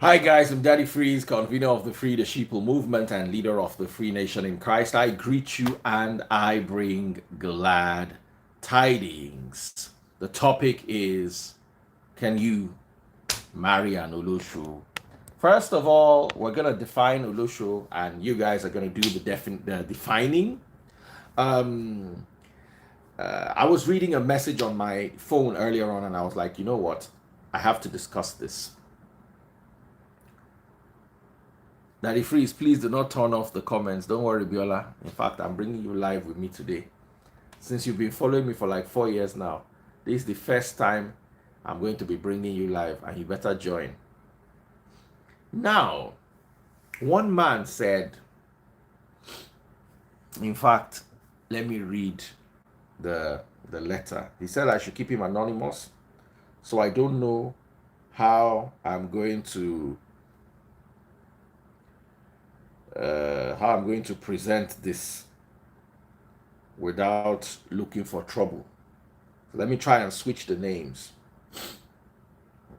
Hi guys, I'm Daddy Freeze, convener of the Free the Sheeple movement and leader of the Free Nation in Christ. I greet you and I bring glad tidings. The topic is, can you marry an Olusho? First of all, we're going to define Olusho and you guys are going to do the defining. Um, I was reading a message on my phone earlier on and I was like, you know what? I have to discuss this. Daddy Freeze, please do not turn off the comments. Don't worry, Biola. In fact, I'm bringing you live with me today. Since you've been following me for like 4 years now, this is the first time I'm going to be bringing you live, and you better join. Now, one man said, in fact, let me read the letter. He said I should keep him anonymous, so I don't know how I'm going to present this without looking for trouble. So let me try and switch the names.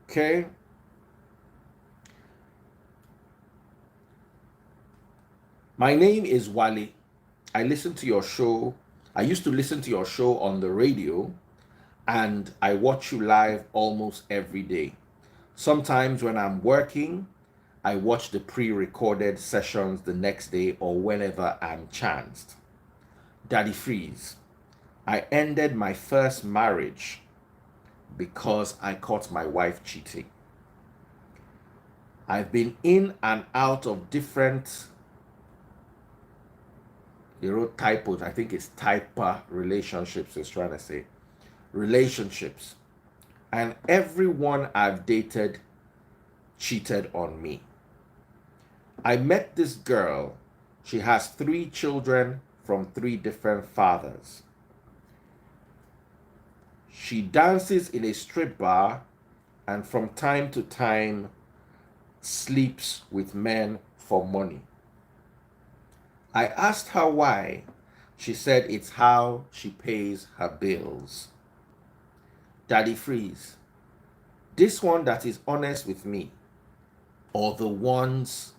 Okay. My name is Wale. I listen to your show. I used to listen to your show on the radio, and I watch you live almost every day. Sometimes when I'm working, I watch the pre-recorded sessions the next day or whenever I'm chanced. Daddy Freeze, I ended my first marriage because I caught my wife cheating. I've been in and out of different, typos. I think it's typer relationships, is trying to say. Relationships. And everyone I've dated cheated on me. I met this girl. She has 3 children from 3 different fathers. She dances in a strip bar and from time to time sleeps with men for money. I asked her why. She said it's how she pays her bills. Daddy Freeze, this one that is honest with me, or the ones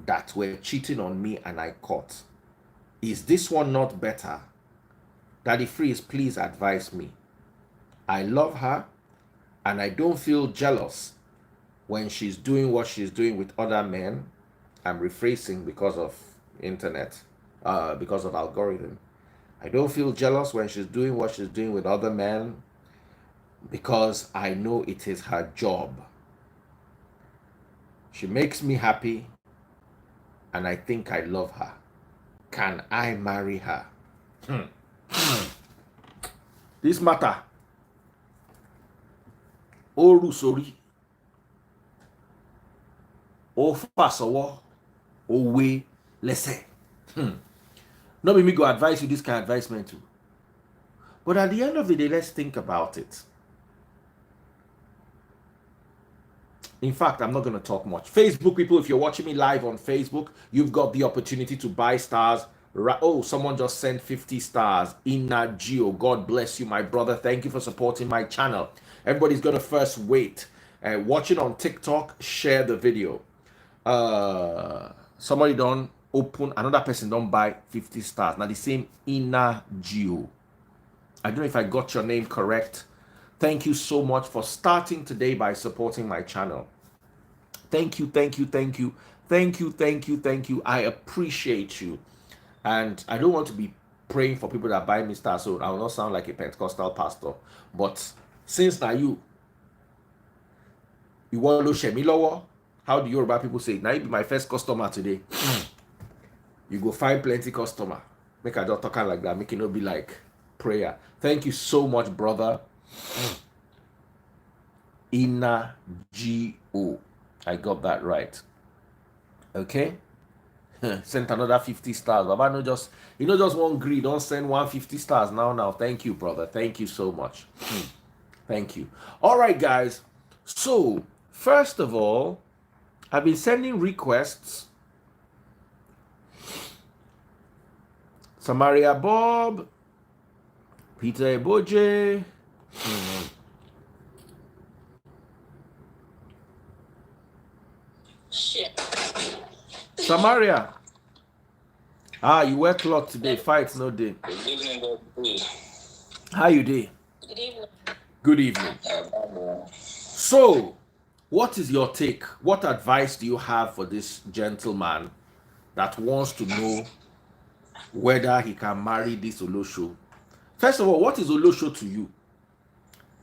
that were cheating on me and I caught, is this one not better? Daddy Freeze, please advise me. I love her and I don't feel jealous when she's doing what she's doing with other men. I'm rephrasing because of internet, because of algorithm. I don't feel jealous when she's doing what she's doing with other men because I know it is her job. She makes me happy and I think I love her. Can I marry her? This matter. Oru sori. O fasowo. O we lese. Not be me go advise you this kind of advisement too. But at the end of the day, let's think about it. In fact, I'm not going to talk much. Facebook people, if you're watching me live on Facebook, you've got the opportunity to buy stars. Oh, someone just sent 50 stars. Inna Geo, God bless you, my brother. Thank you for supporting my channel. Everybody's going to first wait. Watching on TikTok, share the video. Somebody don't open, another person don't buy 50 stars. Now the same Inna Geo. I don't know if I got your name correct. Thank you so much for starting today by supporting my channel. Thank you, thank you, thank you, thank you, thank you, thank you. I appreciate you. And I don't want to be praying for people that buy me stars, so I will not sound like a Pentecostal pastor. But since now you want to share me lower, how do Yoruba people say? Now you be my first customer today. You go find plenty customer. Make I don't talk like that. Make it not be like prayer. Thank you so much, brother. Inna G-O. I got that right. Okay. Sent another 50 stars. Baba no just, just one greed. Don't send 150 stars now. Thank you, brother. Thank you so much. Thank you. All right, guys. So, first of all, I've been sending requests. Samaria Bob, Peter Eboje, Samaria. You wear cloth today. Fight no day. Good evening, God. How you day? Good evening. Good evening. So, what is your take? What advice do you have for this gentleman that wants to know whether he can marry this Olosho? First of all, what is Olosho to you?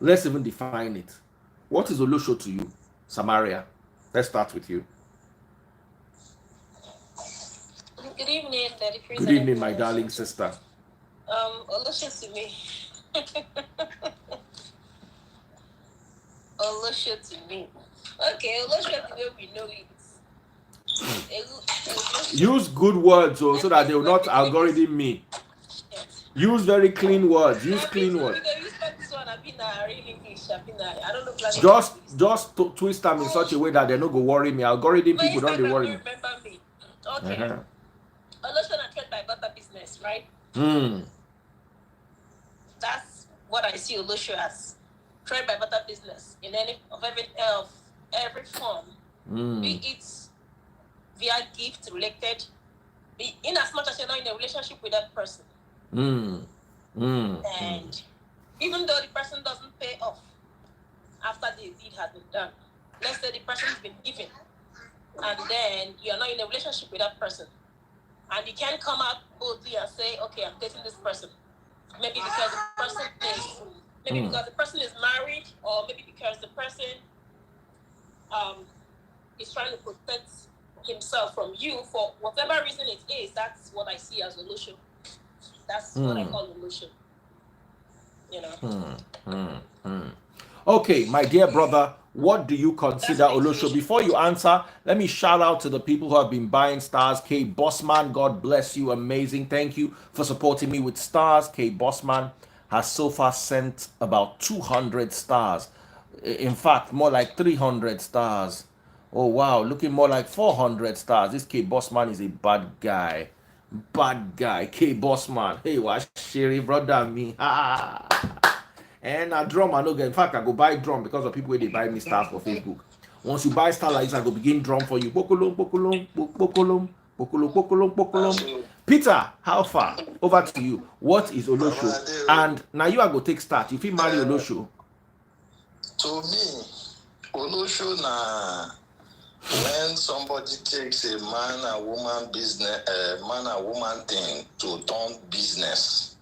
Let's even define it. What is Olosho to you, Samaria? Let's start with you. Good evening, Daddy Chris. Good evening, my darling sister. Olosho to me. Olosho to me. Okay, Olosho the way we know it. Use good words so that they will not algorithm me. Use very clean words. Use clean words. Just twist them in such a way that they no go worry me. Algorithm people don't they worry me. Remember me. Okay. Olosho na trade by butter business, right? That's what I see Olosho as. Trade by butter business in every form. Be it via gift related, in as much as you're not in a relationship with that person. And even though the person doesn't pay off after the deed has been done, let's say the person's been given, and then you're not in a relationship with that person, and you can't come out boldly and say, okay, I'm dating this person. Maybe because the person is married, or maybe because the person is trying to protect himself from you for whatever reason it is. That's what I see as Olosho. That's what I call Olosho. You know. Okay, my dear brother, what do you consider Olosho? Before you answer, let me shout out to the people who have been buying stars. K Bossman, God bless you. Amazing. Thank you for supporting me with stars. K Bossman has so far sent about 200 stars. In fact, more like 300 stars. Oh, wow. Looking more like 400 stars. This K Bossman is a bad guy. Bad guy. K Bossman. Hey, what Sherry brother me. And a drum I no get. In fact, I go buy drum because of people where they buy me stars for Facebook. Once you buy star like this, I go begin drum for you. Bokolom, bokolom, bokolom, bokolom, bokolom, bokolom. Peter, how far? Over to you. What is Olosho? And now you are going to take start. If you marry Olosho. To me, Olosho na when somebody takes a man and woman business, man and woman thing to turn business,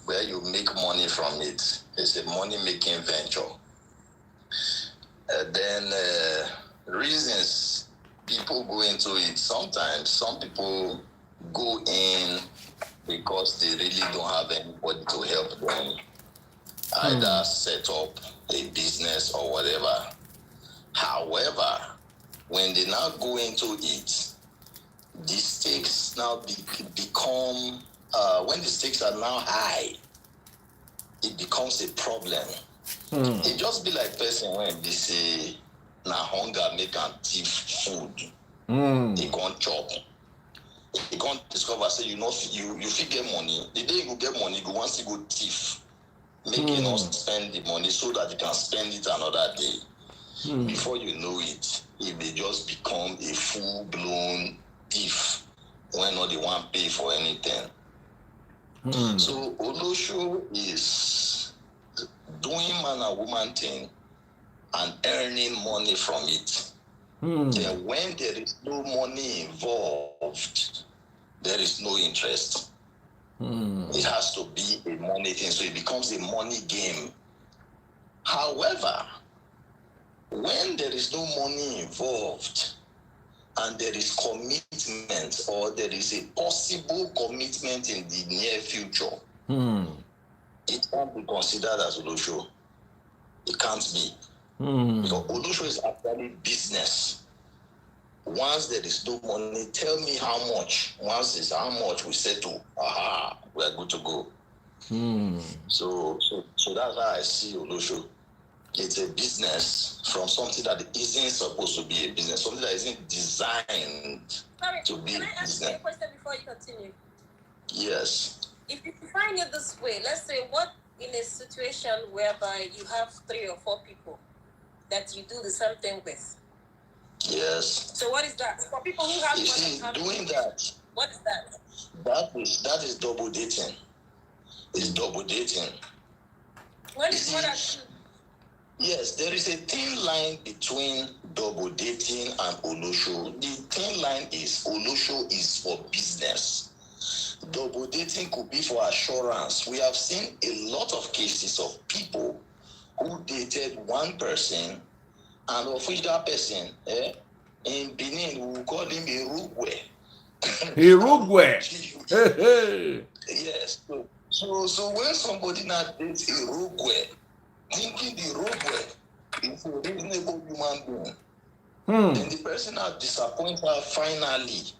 where you make money from it. It's a money-making venture. Then reasons people go into it. Sometimes some people go in because they really don't have anybody to help them either set up a business or whatever. However, when they now go into it, the stakes now become, when the stakes are now high, it becomes a problem. It just be like person when they say, na hunger make am thief food. They can't chop. You can't discover, say, you fit get money. The day you go get money, you go once you go thief. Make you not spend the money so that you can spend it another day. Before you know it, it may just become a full-blown thief when not the one pay for anything. So Olosho is doing man and woman thing and earning money from it. Then when there is no money involved, there is no interest. It has to be a money thing, so it becomes a money game. However, when there is no money involved and there is commitment, or there is a possible commitment in the near future, it can't be considered as Olosho. It can't be. Because Olosho is actually business. Once there is no money, tell me how much. Once it's how much, we settle. We are good to go. So that's how I see Olosho. It's a business from something that isn't supposed to be a business, something that isn't designed to be a business. Can I ask you a question before you continue? Yes. If you define it this way, let's say what in a situation whereby you have 3 or 4 people that you do the same thing with, Yes. So what is that? For people who have You money see, and have doing that, what is that? that is double dating. It's double dating. What You is more see, than two? yes, there is a thin line between double dating and Olosho. The thin line is Olosho is for business. Double dating could be for assurance. We have seen a lot of cases of people who dated one person and of which that person, in Benin, we will call him a Rugwe. Hey. Yes. So when somebody now dates a Rugwe, thinking the Rugwe is a reasonable human being, then the person now disappoints her finally.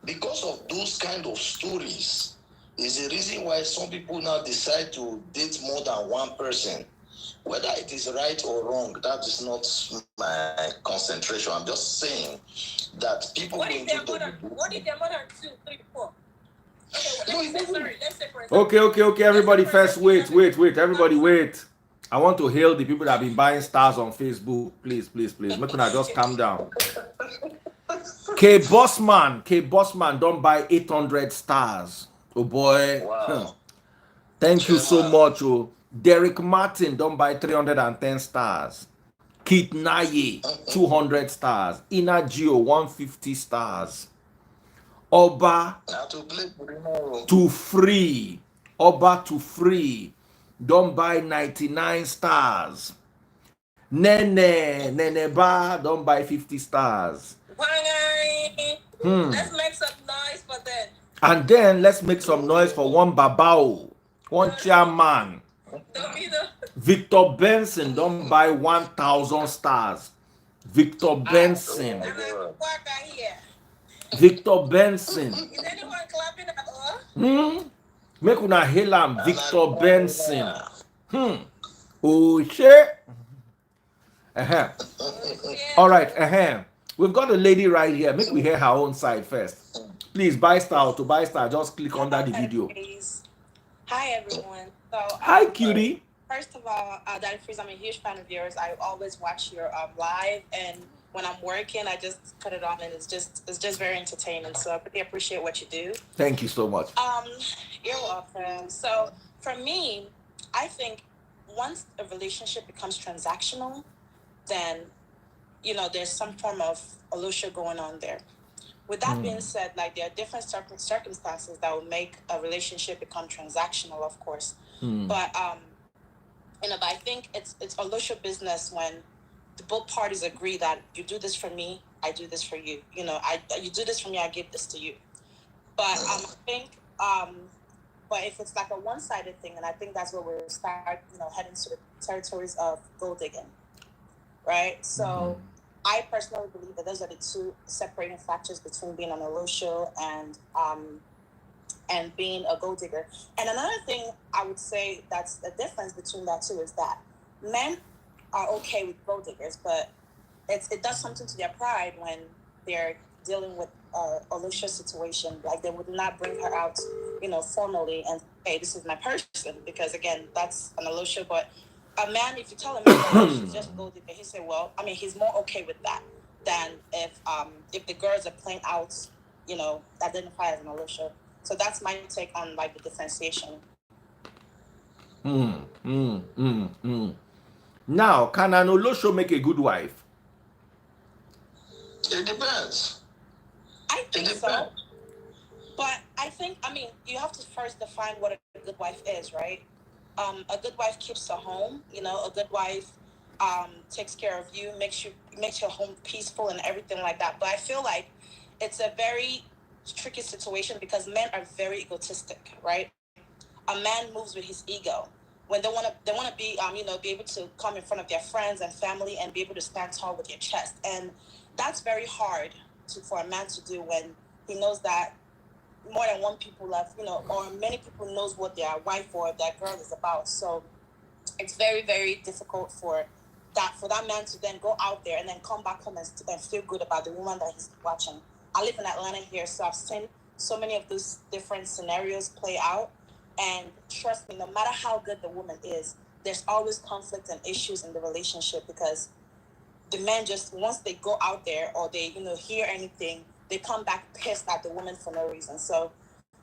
Because of those kind of stories is the reason why some people now decide to date more than one person. Whether it is right or wrong, that is not my concentration. I'm just saying that people What go if into they're more than what if they're more than 2, 3, 4? Okay, well, let's say for example. Okay. Everybody first, wait. Everybody wait. I want to hail the people that have been buying stars on Facebook. Please. Make una just calm down. K Bossman don't buy 800 stars. Oh boy. Wow. Thank you so much. Oh. Derek Martin don't buy 310 stars. Kit Naye 200 stars. Ina Gio 150 stars. Oba to free. Oba to free. Don't buy 99 stars. Nene Ba don't buy 50 stars. Let's make some noise for them. And then let's make some noise for one Babao, one chairman. Victor Benson don't buy 1,000 stars. Victor Benson. Victor Benson. Is anyone clapping at all? Make una hail am Victor Benson. Oh shit. All right. We've got a lady right here. Make we hear her own side first. Please, buy star to buy star. Just click under the video. Hi everyone. So hi cutie. First of all, Daddy Freeze, I'm a huge fan of yours. I always watch your live, and when I'm working, I just put it on, and it's just very entertaining. So I really appreciate what you do. Thank you so much. You're welcome. So for me, I think once a relationship becomes transactional, then there's some form of illusion going on there. With that being said, like there are different circumstances that will make a relationship become transactional, of course. But but I think it's illusion business when both parties agree that you do this for me, I do this for you. You do this for me, I give this to you. But I think but if it's like a one-sided thing, and I think that's where we'll start, heading to the territories of gold digging, right? So I personally believe that those are the two separating factors between being an illusion and being a gold digger. And another thing I would say that's the difference between that two is that men are okay with gold diggers, but it does something to their pride when they're dealing with a illusion situation. Like they would not bring her out, formally and hey, this is my person, because again, that's an illusion. But a man, if you tell a man that she's just gold digger, he say, well, I mean, he's more okay with that than if the girls are playing out, identify as an illusion. So that's my take on like the differentiation. Now, can an Olosho make a good wife? It depends. I think so. But you have to first define what a good wife is, right? A good wife keeps the home. A good wife takes care of you, makes your home peaceful and everything like that. But I feel like it's a very tricky situation because men are very egotistic, right? A man moves with his ego. When they want to be be able to come in front of their friends and family and be able to stand tall with your chest, and that's very hard for a man to do when he knows that more than one people left, or many people knows what their wife or their girl is about. So it's very, very difficult for that man to then go out there and then come back home and feel good about the woman that he's watching. I live in Atlanta here, so I've seen so many of those different scenarios play out. And trust me, no matter how good the woman is, there's always conflict and issues in the relationship because the men just, once they go out there or they, hear anything, they come back pissed at the woman for no reason. So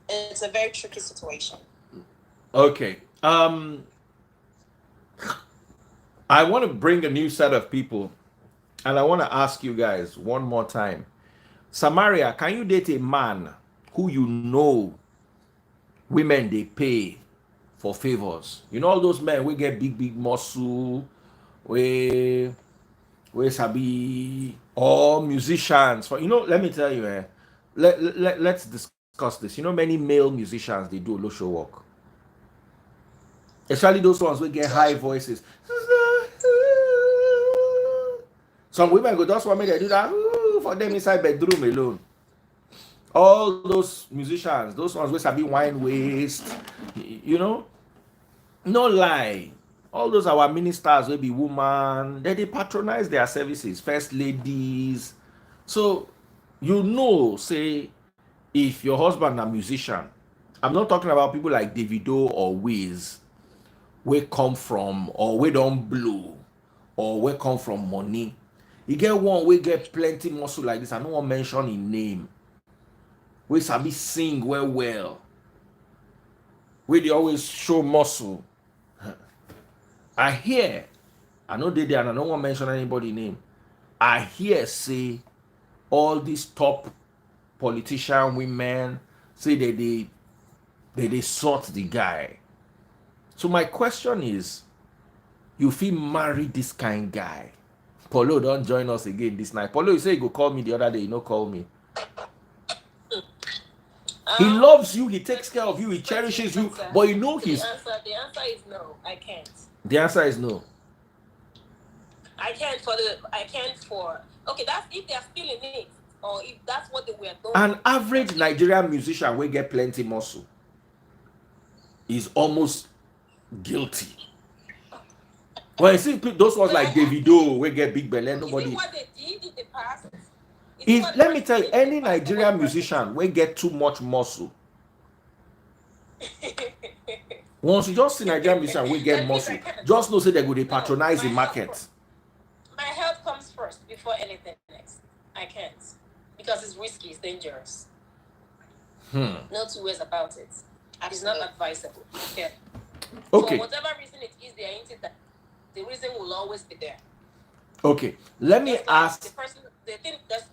it's a very tricky situation. Okay. I want to bring a new set of people, and I want to ask you guys one more time. Samaria, can you date a man who you know women they pay for favors? You know all those men we get big muscle, we sabi, or musicians. For let me tell you, let's discuss this. Many male musicians they do low show work, especially those ones we get high voices. Some women go just want me to do that for them inside bedroom alone. All those musicians, those ones we sabi wine waste, no lie. All those our ministers will be woman, they patronize their services, first ladies. So say if your husband a musician, I'm not talking about people like Davido or Wiz, we come from or we don't blow or we come from money. You get one we get plenty muscle like this. I don't want to mention his name. We sabi sing well. We they always show muscle. I know they there and I don't want to mention anybody name. I hear say all these top politician women say they sort the guy. So my question is, you feel marry this kind guy? Polo don't join us again this night. Polo, you say you go call me the other day, you no call me. He loves you, he takes care of you, he cherishes you, but he's... The answer is no, I can't. The answer is no. I can't for okay, that's if they're still in it, or if that's what they were doing. An average Nigerian musician will get plenty muscle is almost guilty. When you see those ones like Davido we get big belly, nobody. Is it what they did in the past? Let me tell you, any Nigerian musician will get too much muscle. Once you just see Nigerian musician we get muscle, just know say they go they patronize the market. My health comes first before anything else. I can't because it's risky, it's dangerous. No two ways about it. It's not advisable. Yeah. Okay. For whatever reason it is, they are into that. The reason will always be there. Okay. Let me ask. The person, the thing that's.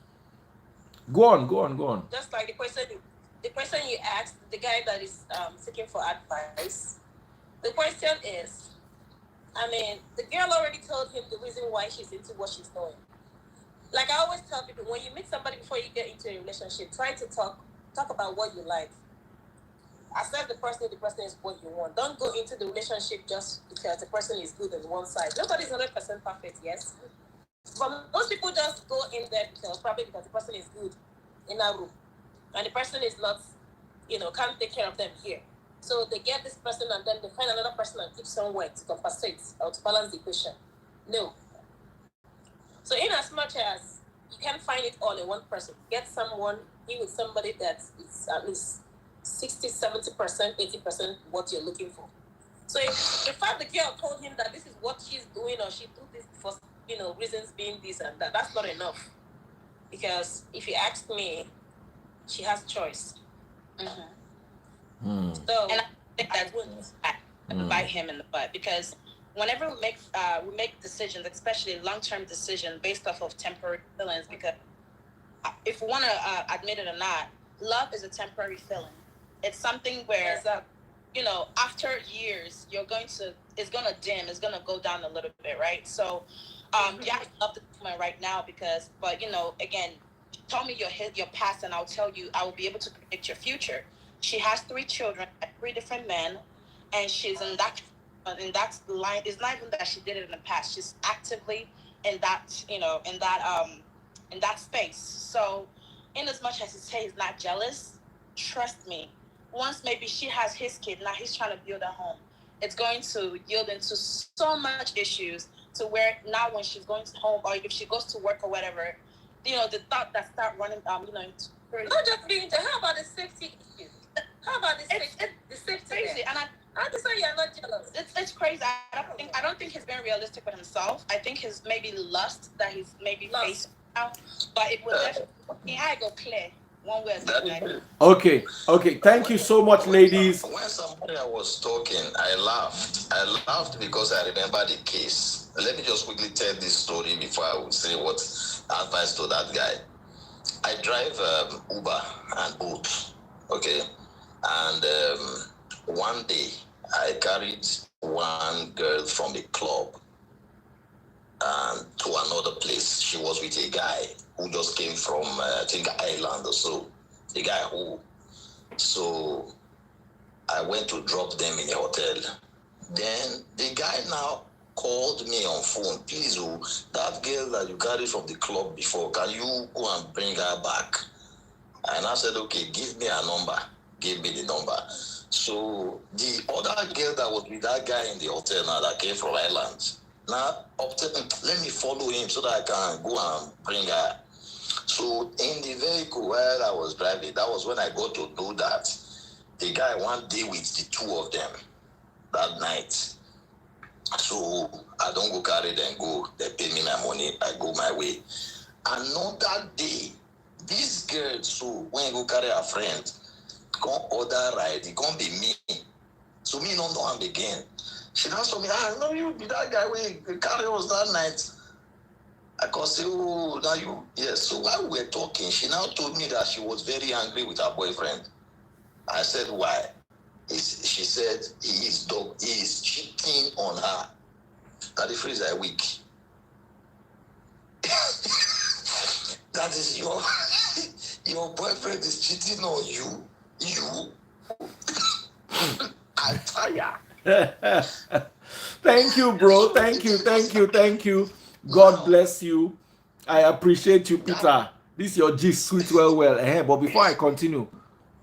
Go on. Just like the question you asked, the guy that is seeking for advice. The question is, the girl already told him the reason why she's into what she's doing. Like I always tell people, when you meet somebody before you get into a relationship, try to talk about what you like. Accept the person is what you want. Don't go into the relationship just because the person is good on one side. Nobody's 100% perfect, yes. But most people just go in there probably because the person is good in that room. And the person is not, can't take care of them here. So they get this person and then they find another person and keep somewhere to compensate or to balance the equation. No. So in as much as you can't find it all in one person, get someone, be with somebody that is at least 60, 70%, 80% what you're looking for. So if the fact the girl told him that this is what she's doing or she do this for, reasons being this and that, that's not enough. Because if you ask me, she has choice. So, and I think that would bite him in the butt because whenever we make decisions, especially long-term decisions based off of temporary feelings, because if we want to admit it or not, love is a temporary feeling. It's something where, after years, it's going to dim, it's going to go down a little bit, right? So, yeah, I love the woman right now but again, tell me your past and I'll tell you, I will be able to predict your future. She has 3 children, 3 different men, and she's in that line. It's not even that she did it in the past. She's actively in that, in that space. So, in as much as he says he's not jealous, trust me, once maybe she has his kid, now he's trying to build a home, it's going to yield into so much issues to where now when she's going to home or if she goes to work or whatever, the thought that start running, not just being to, how about the safety issue? How about the safety? It's crazy, and I understand you're not jealous. It's crazy. At a I don't think he's being realistic with himself. I think his maybe lust that he's maybe facing now, but it would definitely I go clear one way or the other. Okay. Thank you so much, ladies. When somebody was talking, I laughed. I laughed because I remember the case. Let me just quickly tell this story before I would say what advice to that guy. I drive Uber and Bolt, okay? And one day, I carried one girl from the club to another place. She was with a guy who just came from, I think, Ireland or so. The guy who... So I went to drop them in a hotel. Then the guy now called me on phone. Please, that girl that you carried from the club before, can you go and bring her back? And I said, okay, give me a number. Give me the number. So the other girl that was with that guy in the hotel now that came from Ireland, now let me follow him so that I can go and bring her. So in the vehicle while I was driving, that was when I got to know that the guy one day with the two of them that night. So I don't go carry them, go. They pay me my money. I go my way. Another day, this girl, so when you go carry a friend, come order ride, it can't be me. So me don't know him again. She now told me, I know you be that guy when you carry us that night. I can say, oh, now you, yes. So while we were talking, she now told me that she was very angry with her boyfriend. I said, why? She said, he is cheating on her. That the phrase I weak. That is your boyfriend is cheating on you. I tire. Thank you, bro. Thank you. God bless you. I appreciate you, Peter. This your gist sweet well. But before I continue,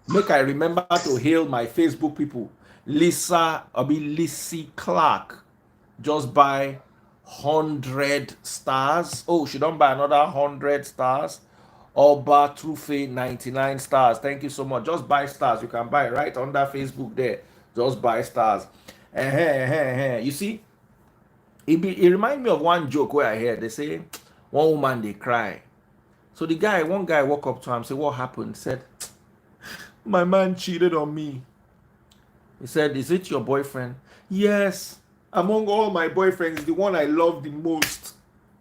make I remember to hail my Facebook people. Lissy Clark just buy 100 stars. Oh, she don't buy another 100 stars. Oba Trufe 99 stars. Thank you so much. Just buy stars. You can buy right under Facebook there. Just buy stars. You see, it reminds me of one joke where I heard they say one woman they cry. So one guy walk up to him, say, what happened? He said, my man cheated on me. He said, is it your boyfriend? Yes. Among all my boyfriends, the one I love the most.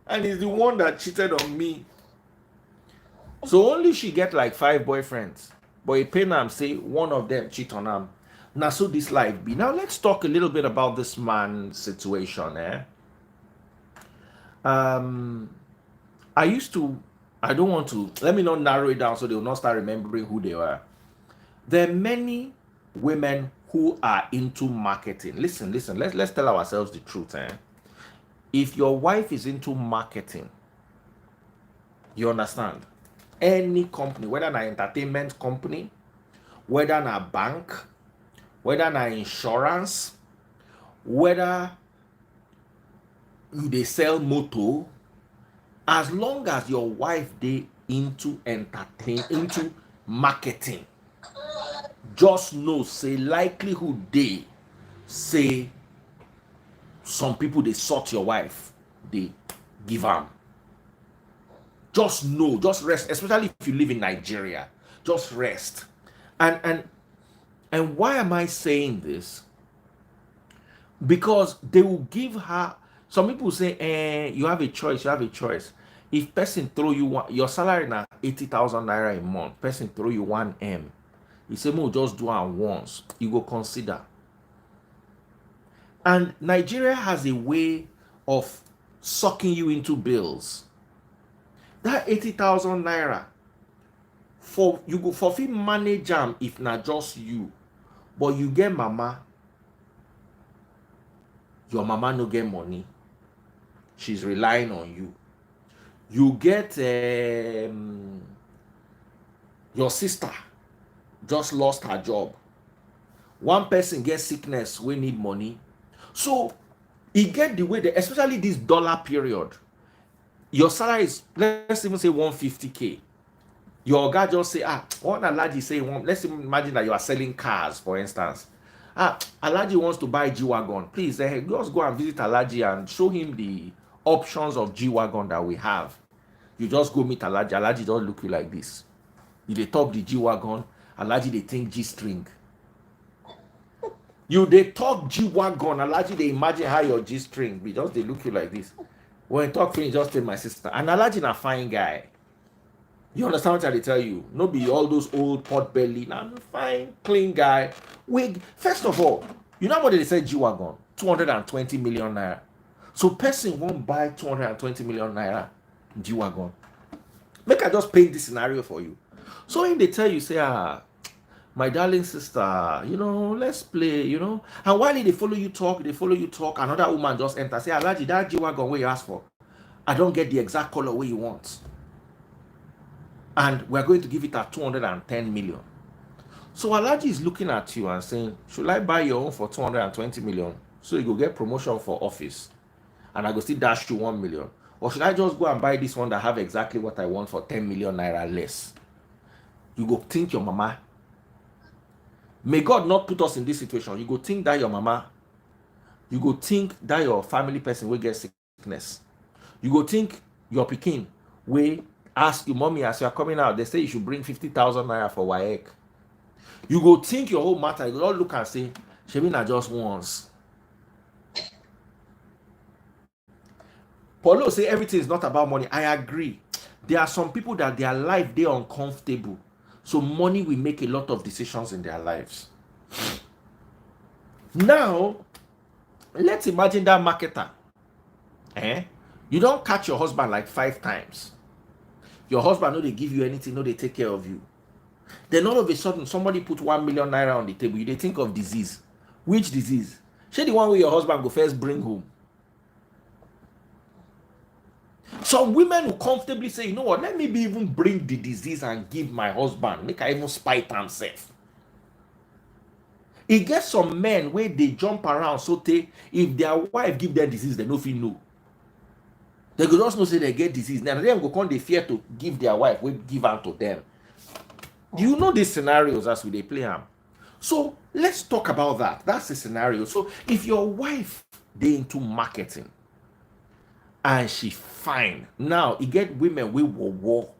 And he's the one that cheated on me. So only she get like 5 boyfriends. But he pain am say one of them cheat on him. Now so this life be. Now let's talk a little bit about this man's situation. I don't want to, let me not narrow it down so they will not start remembering who they were. There are many women who are into marketing. Listen, let's tell ourselves the truth. If your wife is into marketing, you understand, any company, whether an entertainment company, whether a bank, whether an insurance, whether they sell motor, as long as your wife they into marketing, just know say likelihood they say some people they sort your wife, they give them. Just know, just rest, especially if you live in Nigeria. Just rest. And why am I saying this? Because they will give her. Some people say, you have a choice. If person throw you your salary now 80,000 naira a month, person throw you 1M. You say, "Mo, just do it once." You go consider. And Nigeria has a way of sucking you into bills. That 80,000 naira for you go for fit manage them if not just you, but you get mama. Your mama no get money. She's relying on you. You get your sister just lost her job. One person gets sickness, we need money. So he get the way that, especially this dollar period, your salary is, let's even say 150K. Your guy just say, one lady say, let's imagine that you are selling cars, for instance. Alaji wants to buy G-Wagon. Please, just go and visit Alaji and show him the options of G-Wagon that we have. You just go meet Alaji. Alaji just look you like this. You they talk the G-Wagon. Alaji they think G-string. You they talk G-Wagon. Alaji they imagine how your G-string be. Just they look you like this. When you talk finish, just tell my sister. And Alaji a fine guy. You understand what I tell you? No be all those old pot belly. Nah, fine, clean guy. Wait, first of all, you know what they say G-Wagon? 220 million naira. So person won't buy 220 million naira G-Wagon. Make I just paint this scenario for you. So when they tell you, say, my darling sister, let's play, And while they follow you talk, another woman just enter. Say, Alaji, that G-Wagon where you ask for, I don't get the exact color where you want. And we're going to give it at 210 million. So Alaji is looking at you and saying, should I buy your own for 220 million? So you go get promotion for office. And I go still dash you 1 million. Or should I just go and buy this one that have exactly what I want for 10 million naira less? You go think your mama. May God not put us in this situation. You go think that your mama. You go think that your family person will get sickness. You go think your pikin will ask you, mommy, as you are coming out, they say you should bring 50,000 naira for WAEC. You go think your whole matter. You all look and say, Shemina just once. Paulo say everything is not about money. I agree. There are some people that their life, they're uncomfortable. So money will make a lot of decisions in their lives. Now, let's imagine that marketer. You don't catch your husband like 5 times. Your husband, no, they give you anything, no, they take care of you. Then all of a sudden, somebody put 1 million naira on the table. You they think of disease. Which disease? Say the one where your husband go first bring home. Some women will comfortably say, you know what, let me even bring the disease and give my husband. Make I even spite himself. It gets some men where they jump around so if their wife give them disease, they no feel no. They could also say they get disease. Now they go come they fear to give their wife, we give out to them. You know these scenarios as they play them. So let's talk about that. That's the scenario. So if your wife they into marketing and she fine, now you get women we will war.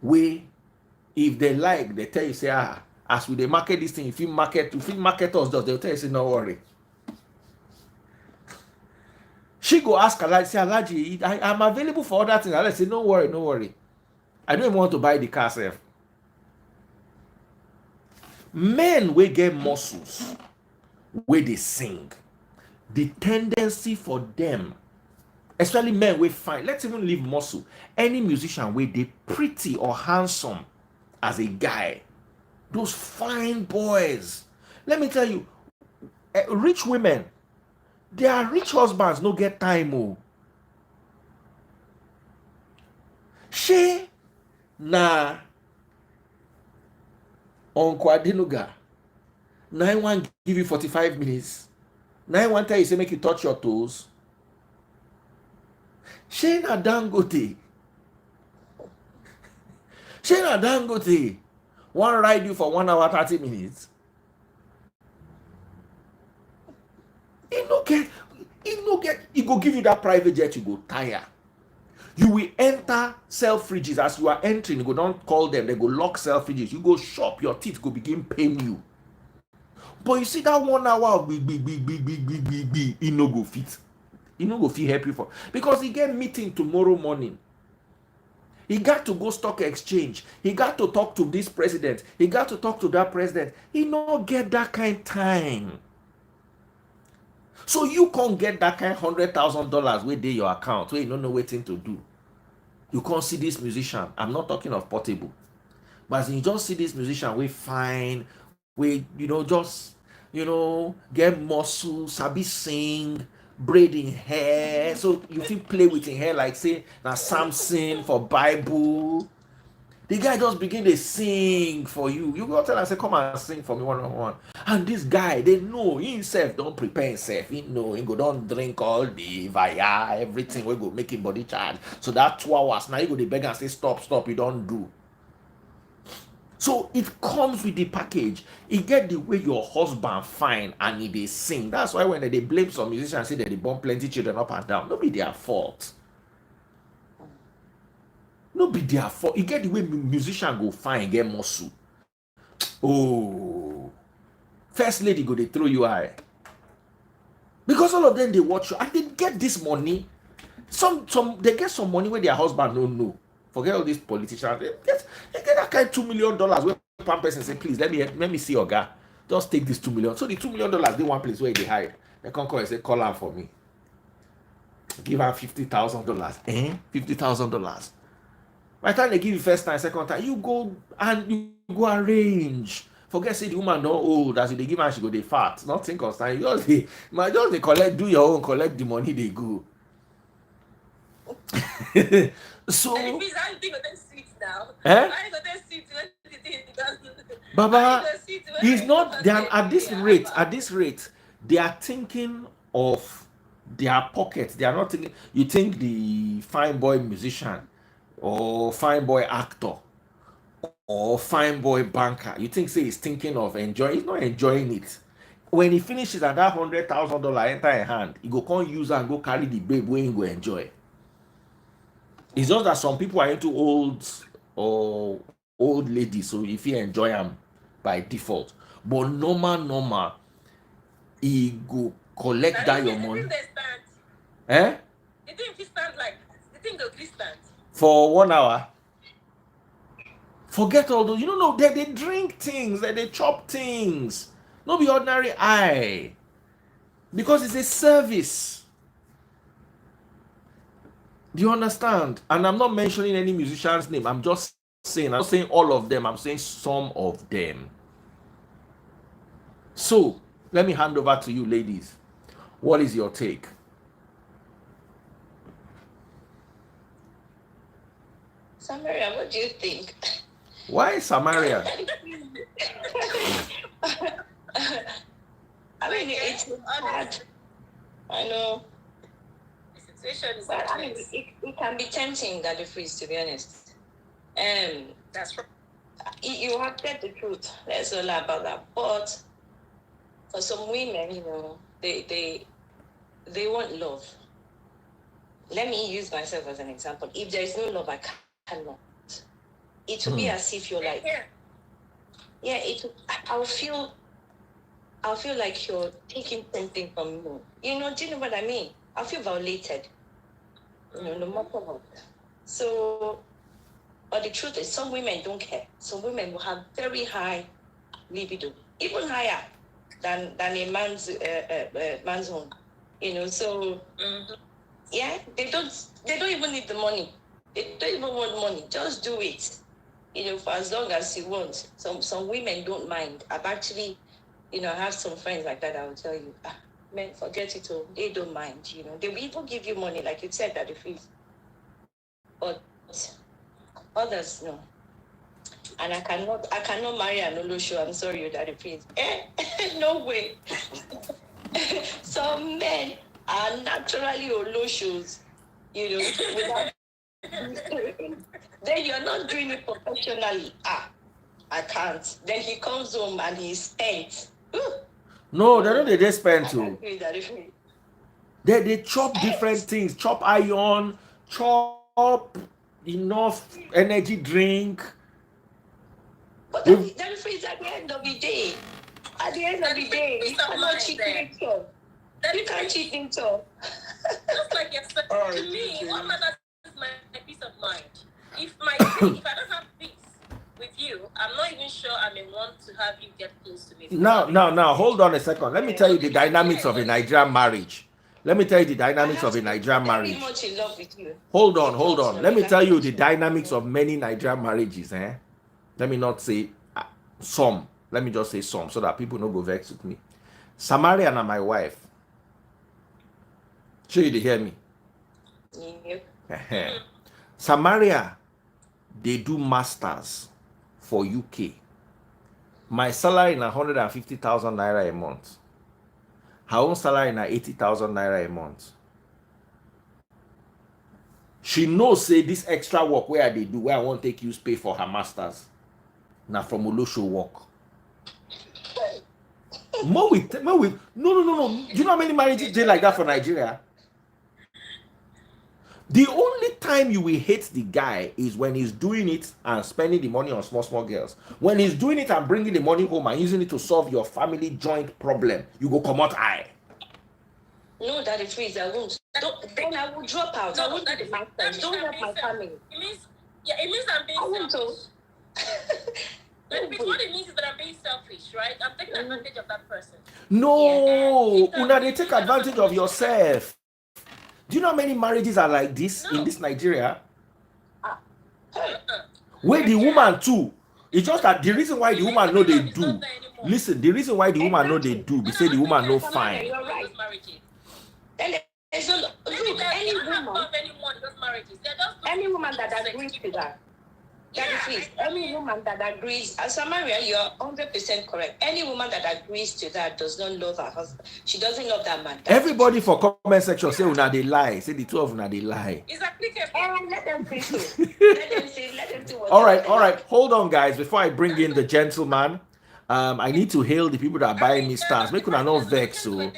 We if they like, they tell you say as we they market this thing, if you market us, they'll tell you say no worry. She go ask Alaji, say Alaji, I'm available for other things. Alaji say no worry. I don't even want to buy the car self. Men will get muscles where they sing. The tendency for them, especially men will find, let's even leave muscle. Any musician where they pretty or handsome as a guy, those fine boys. Let me tell you, rich women, their rich husbands no get time. Oh. She na Uncle Adenuga. Now I want give you 45 minutes. Now I want tell you say make you touch your toes. She na Dangote. She na Dangote. One ride you for 1 hour 30 minutes. He go give you that private jet, you go tire. You will enter self fridges. As you are entering, you go don't call them, they go lock self fridges. You go shop, your teeth go begin pain you. But you see that 1 hour of big, he no go fit. He no go fit help you for because he get meeting tomorrow morning. He got to go stock exchange. He got to talk to this president. He got to talk to that president. He no get that kind of time. So you can't get that kind of $100,000 where they your account where you don't know what thing to do. You can't see this musician. I'm not talking of Portable, but you just see this musician we fine, we get muscles, sabi sing, braiding hair. So you feel play with his hair like say now Samson for Bible. The guy just begin to sing for you. You go tell and say, come and sing for me one-on-one. And this guy, they know he himself don't prepare himself. He know he go don't drink all the via everything. We go make him body charge. So that 2 hours now you go the beg and say stop. You don't do. So it comes with the package. It get the way your husband fine and they sing. That's why when they blame some musicians, say that they born plenty children up and down. No be their fault. No be their fault. It get the way musician go fine get muscle. Oh, first lady go they throw you high. Because all of them they watch you and they get this money. Some they get some money where their husband don't know. Forget all these politicians. They get that kind $2 million where one person say, please let me see your guy. Just take this $2 million. So the $2 million they one place where they hide. They come call and say, call her for me. Give her $50,000. $50,000. By the time they give you first time, second time, you go and you go arrange. Forget say the woman not old as they give her she go they fat. Nothing constant. Just they collect, do your own, collect the money they go. So Baba, he's not they are at this rate they are thinking of their pockets. They are not thinking. You think the fine boy musician or fine boy actor or fine boy banker, you think say he's thinking of enjoying. He's not enjoying it. When he finishes and that $100,000 enter in hand, he go come use and go carry the babe where he go enjoy. It's just that some people are into old ladies, so if you enjoy them by default, but normal, he go collect that your money. The thing stand like the thing go stand for 1 hour. Forget all those. You don't know they drink things, they chop things. No be ordinary eye, because it's a service. Do you understand? And I'm not mentioning any musician's name. I'm just saying, I'm not saying all of them. I'm saying some of them. So let me hand over to you, ladies. What is your take? Samaria, what do you think? Why Samaria? I mean, it's hard. I know. But I mean, it can be tempting, Daddy Freeze, to be honest. That's right. You have said the truth. That's all about that. But for some women, you know, they want love. Let me use myself as an example. If there is no love, I cannot. It will be as if you're like, I'll feel like you're taking something from me. You know, do you know what I mean? I feel violated. You know, no matter what. So, but the truth is, some women don't care. Some women will have very high libido, even higher than a man's own. You know, so they don't even need the money. They don't even want money. Just do it. You know, for as long as you want. Some women don't mind. I've actually, you know, I have some friends like that. I will tell you, men, forget it all. They don't mind. You know, they will even give you money, like you said, that if it's. But others no. And I cannot marry an Olosho. I'm sorry, Daddy, please. No way. Some men are naturally Oloshos, you know, without then you're not doing it professionally. I can't. Then he comes home and he's spent. No, they don't. They spend too. They chop different things. Chop iron. Chop enough energy drink. But that freeze at the end of the day. At the end of the day, you cannot cheat himself. You can't cheat himself. Just like you said, to me, what matters is my peace of mind. If I don't have peace with you, I'm not even sure I may want to have you get close to me. Now, hold on a second. Let me tell you the dynamics of a Nigerian marriage. Let me tell you the dynamics of a Nigerian marriage. Very much in love with you. Hold on. Let me tell you the dynamics of many Nigerian marriages. Let me not say some. Let me just say some so that people don't go vex with me. Samaria and my wife. Sure you hear me? Yep. Samaria, they do masters for UK. My salary is 150,000 naira a month. Her own salary is 80,000 naira a month. She knows say this extra work where they do, where I won't take use pay for her masters. Now from Olosho walk. More with no. Do you know how many marriages they like that for Nigeria? The only time you will hate the guy is when he's doing it and spending the money on small girls. When he's doing it and bringing the money home and using it to solve your family joint problem, you go come out high. No, that is freeze. I won't. Then I will drop out. I won't do the master's. Don't help my family. It means I'm being selfish. But what it means is that I'm being selfish, right? I'm taking advantage of that person. No, Una, they take advantage of yourself. Do you know how many marriages are like this in this Nigeria? Where the woman too. It's just that the reason why the woman know they do. Listen, the reason why the woman know they do, they say the woman know fine. You're right. Any woman that agrees to that. Any woman that agrees, Samaria, you're 100% correct. Any woman that agrees to that does not love her husband. She doesn't love that man. Everybody for comment section say una they lie. Say the two of una they lie. It's applicable. Let them say. Let them do what. All right. Hold on, guys. Before I bring in the gentleman, I need to hail the people that are buying me stars. Make una no vex, so.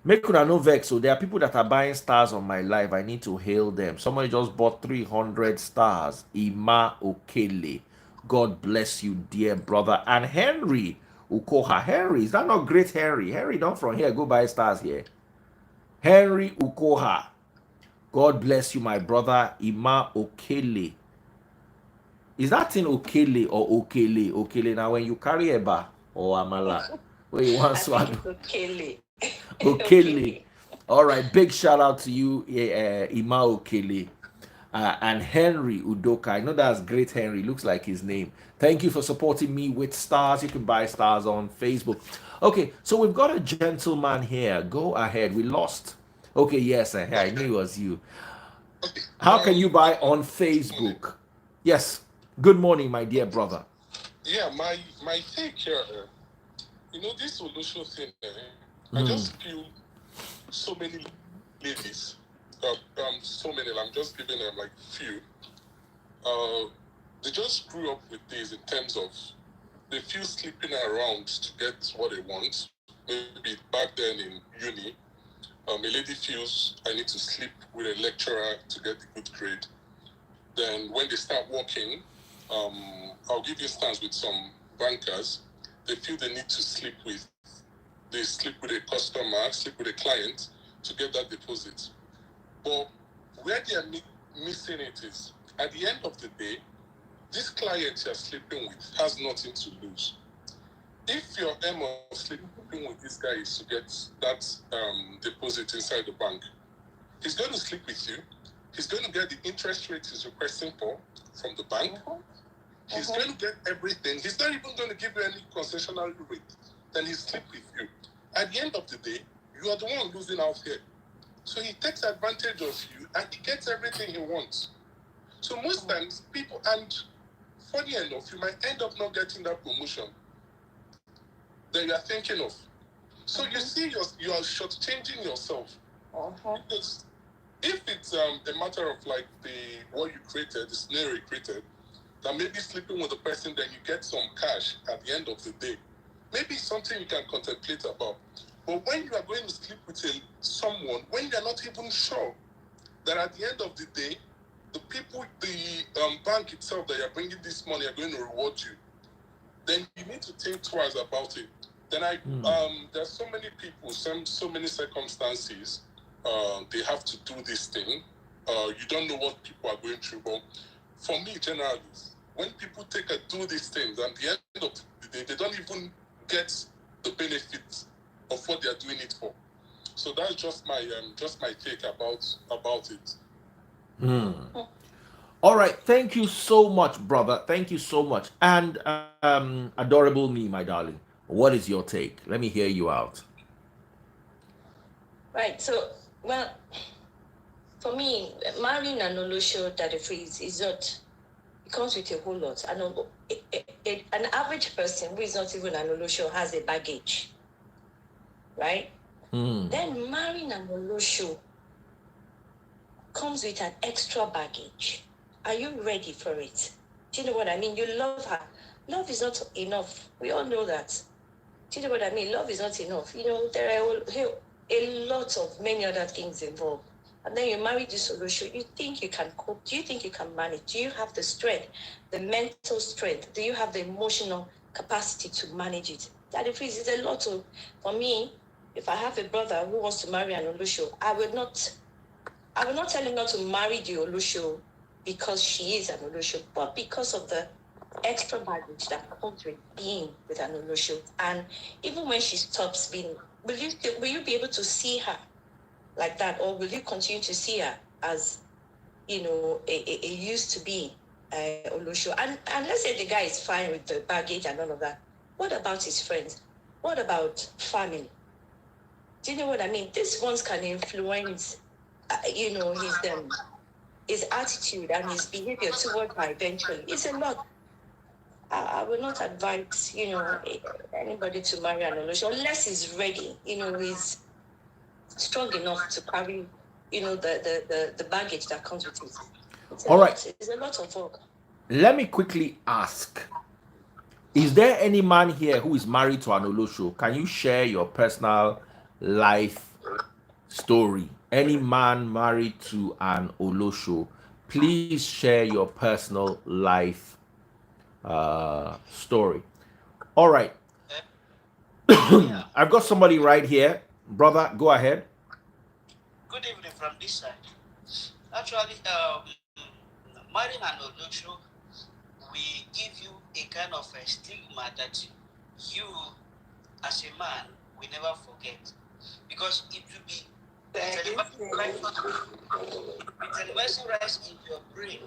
Make una no vex. So there are people that are buying stars on my live. I need to hail them. Somebody just bought 300 stars. Ima Okele. God bless you, dear brother. And Henry Ukoha. Henry, is that not great, Henry? Henry, don't from here go buy stars here. Henry Ukoha. God bless you, my brother. Ima Okele. Is that thing Okele or Okele? Okele. Now when you carry a bar or amala, where you want swallow. Okele. Okele. All right, big shout out to you, Ima Okele, and Henry Udoka. I know that's great, Henry. Looks like his name. Thank you for supporting me with stars. You can buy stars on Facebook. Okay, so we've got a gentleman here. Go ahead. We lost. Okay, yes, I knew it was you. How can you buy on Facebook? Yes. Good morning, my dear brother. Yeah, my take here, this solution thing, I just feel so many ladies, I'm just giving them like few. They just grew up with this in terms of they feel sleeping around to get what they want. Maybe back then in uni, a lady feels I need to sleep with a lecturer to get the good grade. Then when they start working, I'll give you a stance with some bankers. They feel they need to sleep with a customer, sleep with a client to get that deposit. But where they are missing it is, at the end of the day, this client you're sleeping with has nothing to lose. If your aim of sleeping with this guy is to get that deposit inside the bank, he's going to sleep with you. He's going to get the interest rate he's requesting for from the bank. He's going to get everything. He's not even going to give you any concessional rate. Then he'll sleep with you. At the end of the day, you are the one losing out here. So he takes advantage of you and he gets everything he wants. So most times people, and funny enough, you might end up not getting that promotion that you are thinking of. So you see you are shortchanging yourself. Because if it's a matter of like what you created, the scenario you created, that maybe sleeping with a person, then you get some cash at the end of the day. Maybe something you can contemplate about. But when you are going to sleep with someone, when you are not even sure that at the end of the day, the people, the bank itself that you're bringing this money are going to reward you, then you need to think twice about it. Then there's so many people, so many circumstances, they have to do this thing. You don't know what people are going through. But for me, generally, when people do these things, at the end of the day, they don't even get the benefits of what they are doing it for. So that's just my take about it. All right, thank you so much, brother. Thank you so much. And adorable me, my darling, what is your take? Let me hear you out. Right. So, well, for me, marrying an Olosho that is not. It comes with a whole lot. An average person who is not even an Olosho has a baggage, right? Then marrying an Olosho comes with an extra baggage. Are you ready for it? Do you know what I mean? You love her, Love is not enough. We all know that. Do you know what I mean? Love is not enough. There are a lot of many other things involved. And then you marry this solution. You think you can cope? Do you think you can manage? Do you have the strength, the mental strength? Do you have the emotional capacity to manage it? That is a lot of. For me, if I have a brother who wants to marry an Olusho, I will not tell him not to marry the Olusho because she is an Olusho, but because of the extra baggage that comes with being with an Olusho. And even when she stops being, will you be able to see her like that, or will you continue to see her as a used to be Olusho? And let's say the guy is fine with the baggage and all of that. What about his friends? What about family? Do you know what I mean? These ones can influence, his attitude and his behavior toward her eventually. It's a lot. I will not advise, anybody to marry an Olusho unless he's ready, he's strong enough to carry, the baggage that comes with it. All right. It's a lot of work. Let me quickly ask, is there any man here who is married to an Olosho? Can you share your personal life story? Any man married to an Olosho, please share your personal life story. All right. I've got somebody right here. Brother, go ahead. Good evening from this side. Actually, marrying an Olosho, we give you a kind of a stigma that you, as a man, will never forget. Because it will be the rise in your brain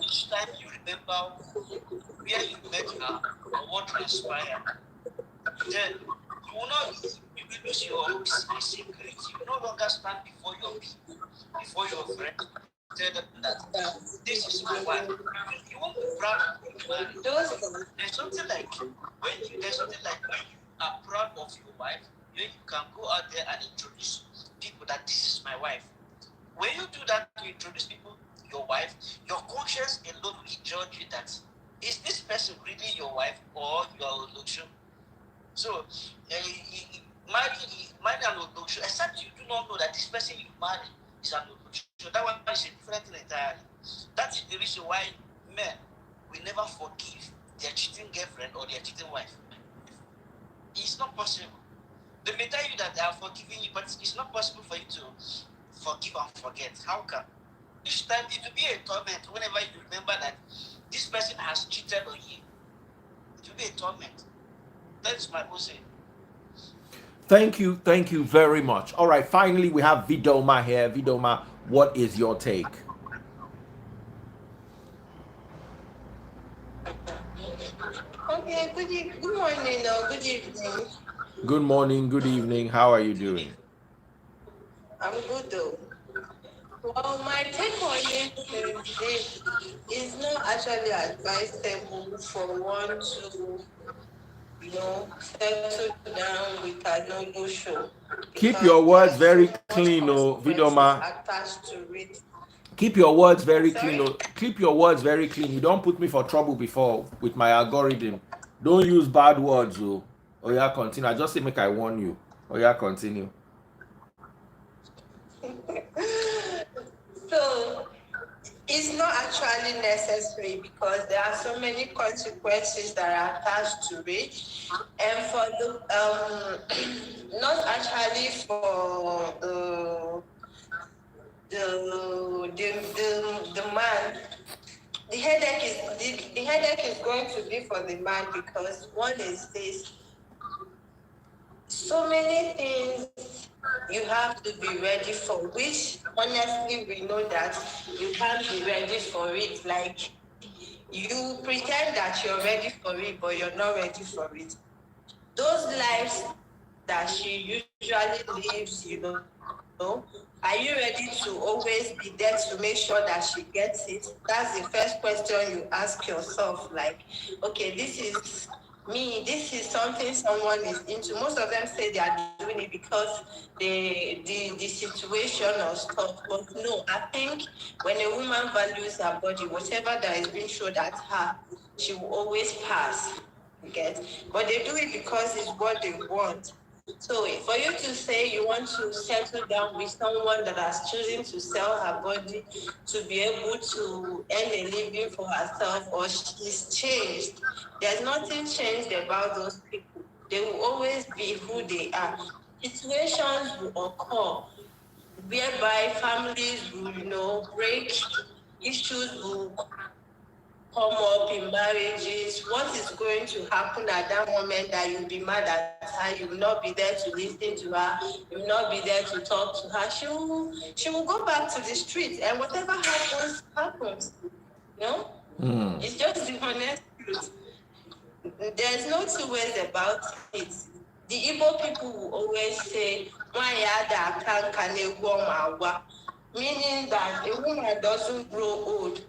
each time you remember where you met her or what transpired. Then you will not lose your secret. You will no longer stand before your people, before your friends, tell them that this is my wife. You won't be proud of your marriage. There's something like when you are proud of your wife, you can go out there and introduce people that this is my wife. When you do that to introduce people, your wife, your conscience alone will judge you that is this person really your wife or your Olosho? So, marry an Olosho, except you do not know that this person you marry is an Olosho. That one is a different thing entirely. That is the reason why men will never forgive their cheating girlfriend or their cheating wife. It's not possible. They may tell you that they are forgiving you, but it's not possible for you to forgive and forget. How come? Each time it will be a torment whenever you remember that this person has cheated on you. It will be a torment. That's my say. Thank you very much. All right, finally we have Vidoma here. Vidoma, what is your take? Okay, good morning or good evening. Good morning, good evening. How are you doing? I'm good though. Well, my take on it is it's not actually advisable for one to, settle down with an Olosho. Keep your words very clean, oh, Vidoma. Attached to it. Keep your words very clean. Oh. Keep your words very clean. You don't put me for trouble before with my algorithm. Don't use bad words, oh. Oh yeah, continue. I just say make I warn you. Oh yeah, continue. So it's not actually necessary because there are so many consequences that are attached to it, and for the not actually for the man. The headache is going to be for the man because one is this. So many things you have to be ready for, which honestly we know that you can't be ready for it. Like you pretend that you're ready for it, but you're not ready for it. Those lives that she usually lives, are you ready to always be there to make sure that she gets it? That's the first question you ask yourself. Like, okay, this is me, this is something someone is into. Most of them say they are doing it because the situation or stuff. But no, I think when a woman values her body, whatever that is being showed at her, she will always pass. You get? But they do it because it's what they want. So for you to say you want to settle down with someone that has chosen to sell her body to be able to earn a living for herself, or she's changed, there's nothing changed about those people. They will always be who they are. Situations will occur whereby families will, break, issues will come up in marriages. What is going to happen at that moment that you'll be mad at her? You will not be there to listen to her. You will not be there to talk to her. She will go back to the streets, and whatever happens, happens. It's just the honest truth. There's no two ways about it. The Igbo people will always say, meaning that a woman doesn't grow old,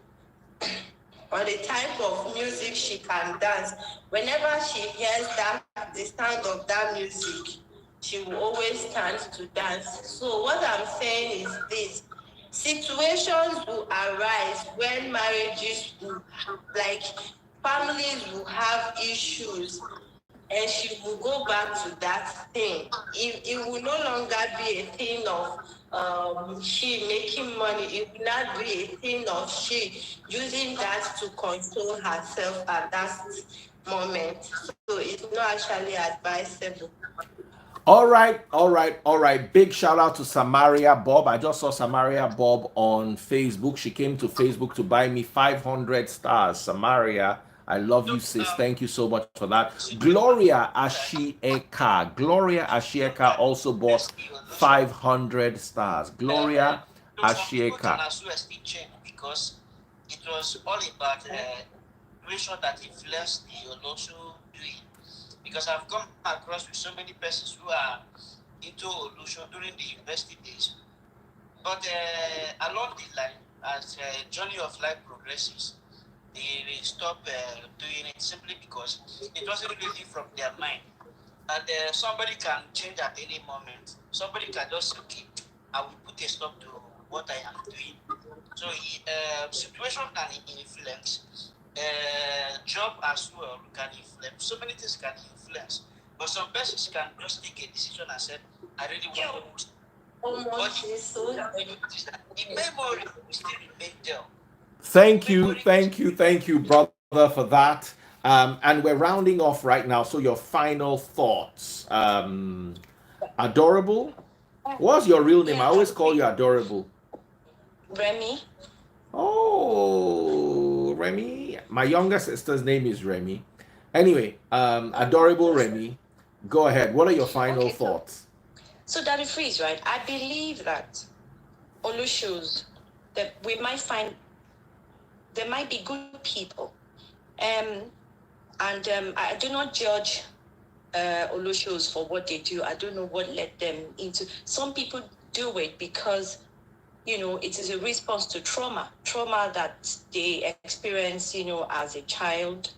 or the type of music she can dance. Whenever she hears the sound of that music, she will always stand to dance. So what I'm saying is this: situations will arise when marriages will, like, families will have issues, and she will go back to that thing. It will no longer be a thing of she making money. It will not be a thing of she using that to control herself at that moment. So it's not actually advisable. All right, all right, all right. Big shout out to Samaria Bob. I just saw Samaria Bob on Facebook. She came to Facebook to buy me 500 stars. Samaria, I love you, sis. Thank you so much for that. Gloria Ashieka. Gloria Ashieka also bought 500 stars. Gloria Ashieka. Because it was all about situation that influenced the Olosho doing. Because I've come across with so many persons who are into Olosho during the university days. But along the line, as journey of life progresses, they stop doing it simply because it wasn't really from their mind. And somebody can change at any moment. Somebody can just say, okay, I will put a stop to what I am doing. So situation can influence. Job as well can influence. So many things can influence. But some persons can just take a decision and say, I really want to. But the memory will still remain there. Thank you, brother, for that. And we're rounding off right now. So your final thoughts. Adorable. What's your real name? I always call you Adorable. Remy. Oh, Remy. My younger sister's name is Remy. Anyway, Adorable Remy. Go ahead. What are your final thoughts? So Daddy Freeze, right? I believe that Olushos, that we might find there might be good people. And I do not judge Olushos for what they do. I don't know what led them into. Some people do it because, it is a response to trauma that they experience, as a child.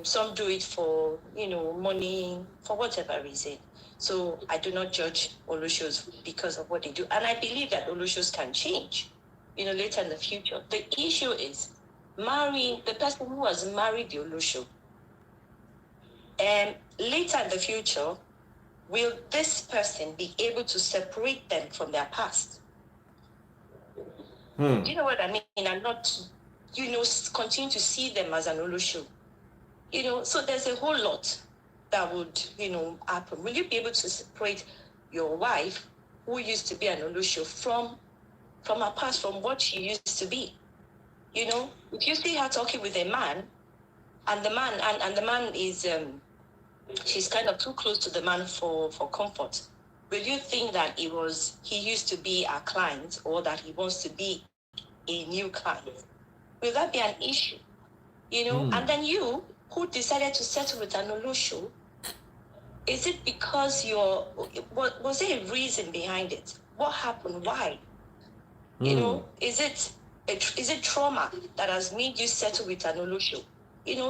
Some do it for, money, for whatever reason. So I do not judge Olushos because of what they do. And I believe that Olushos can change, later in the future. The issue is marrying the person who has married the Olusho. And later in the future, will this person be able to separate them from their past? Do you know what I mean? And not, continue to see them as an Olusho. So there's a whole lot that would, happen. Will you be able to separate your wife, who used to be an Olusho, from her past, from what she used to be? If you see her talking with a man, and the man is, she's kind of too close to the man for comfort, will you think that he used to be a client, or that he wants to be a new client? Will that be an issue? And then you, who decided to settle with an Olusho, is it because was there a reason behind it? What happened? Why? Is it trauma that has made you settle with an Olusho?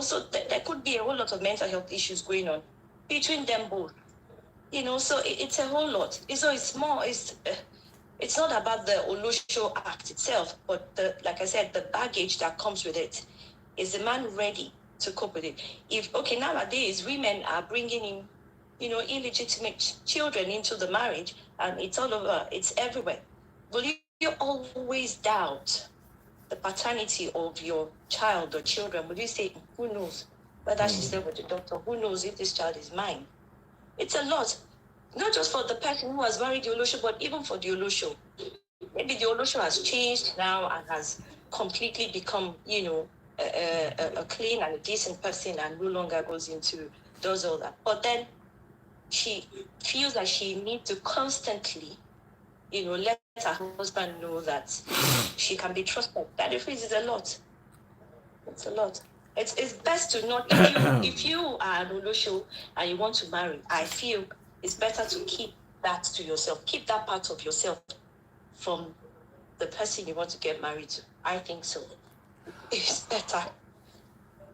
So there could be a whole lot of mental health issues going on between them both. So it's a whole lot. So it's not about the Olusho act itself, but like I said, the baggage that comes with it. Is the man ready to cope with it? If, okay, nowadays women are bringing in, illegitimate children into the marriage, and it's all over, it's everywhere. Will you always doubt the paternity of your child or children? Will you say, who knows whether she's there with the doctor? Who knows if this child is mine? It's a lot. Not just for the person who has married the Olosho, but even for the Olosho. Maybe the Olosho has changed now and has completely become, a clean and a decent person and no longer does all that. But then she feels that she needs to constantly, let her husband know that she can be trusted. That difference is a lot. It's a lot. It's best to not, if you are an Olosho and you want to marry, I feel it's better to keep that to yourself. Keep that part of yourself from the person you want to get married to. I think so. It's better.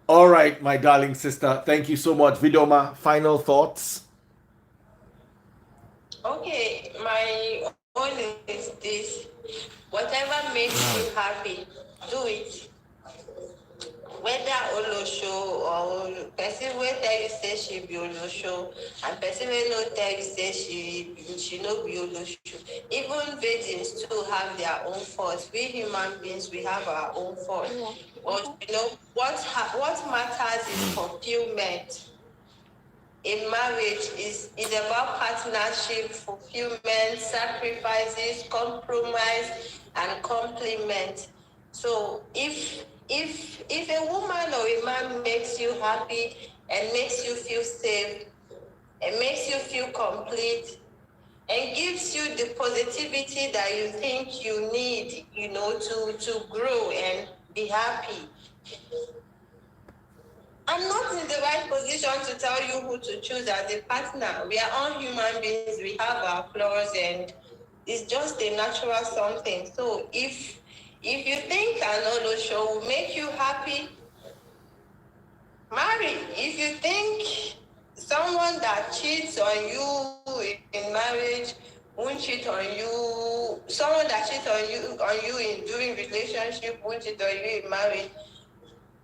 All right, my darling sister. Thank you so much. Vidoma, final thoughts? Okay, my own is this. Whatever makes you happy, do it. Whether Olosho or person wey tell you say she be Olosho and person wey no tell you say she no be Olosho. Even virgins too have their own faults. We human beings, we have our own faults. But what matters is fulfillment. In marriage is about partnership, fulfillment, sacrifices, compromise, and complement. So if a woman or a man makes you happy and makes you feel safe and makes you feel complete and gives you the positivity that you think you need, to grow and be happy, I'm not in the right position to tell you who to choose as a partner. We are all human beings. We have our flaws, and it's just a natural something. So if you think an Olosho will make you happy, marry. If you think someone that cheats on you in marriage won't cheat on you, someone that cheats on you in during relationship won't cheat on you in marriage,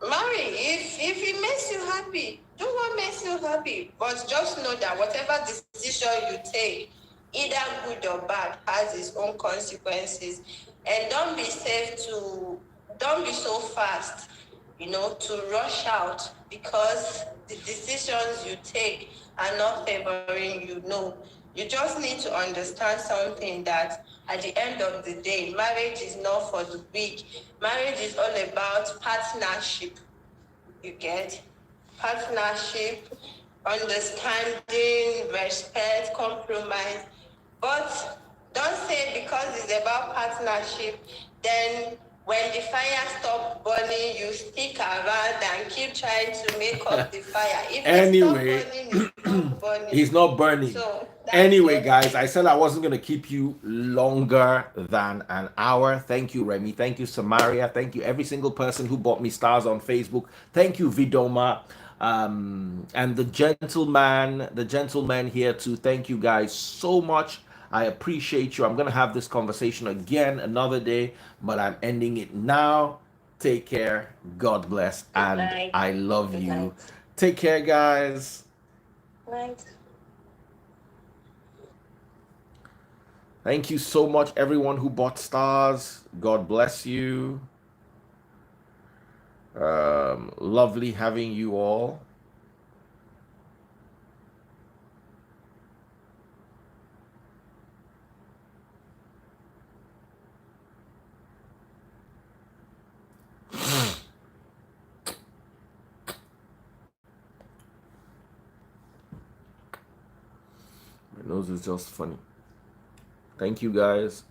marry. If it makes you happy, do what makes you happy. But just know that whatever decision you take, either good or bad, has its own consequences. And don't be so fast, to rush out because the decisions you take are not favoring you. No. You just need to understand something, that at the end of the day, marriage is not for the weak. Marriage is all about partnership. You get partnership, understanding, respect, compromise. But don't say because it's about partnership, then when the fire stops burning, you stick around and keep trying to make up the fire. If Anyway, it's not burning, he's not burning. So Anyway, guys, I said I wasn't going to keep you longer than an hour. Thank you, Remy. Thank you, Samaria. Thank you, every single person who bought me stars on Facebook. Thank you, Vidoma. And the gentleman here too. Thank you guys so much. I appreciate you. I'm going to have this conversation again another day, but I'm ending it now. Take care. God bless. And night. I love Good you. night. Take care, guys. Night. Thank you so much, everyone who bought stars. God bless you. Lovely having you all. My nose is just funny. Thank you, guys.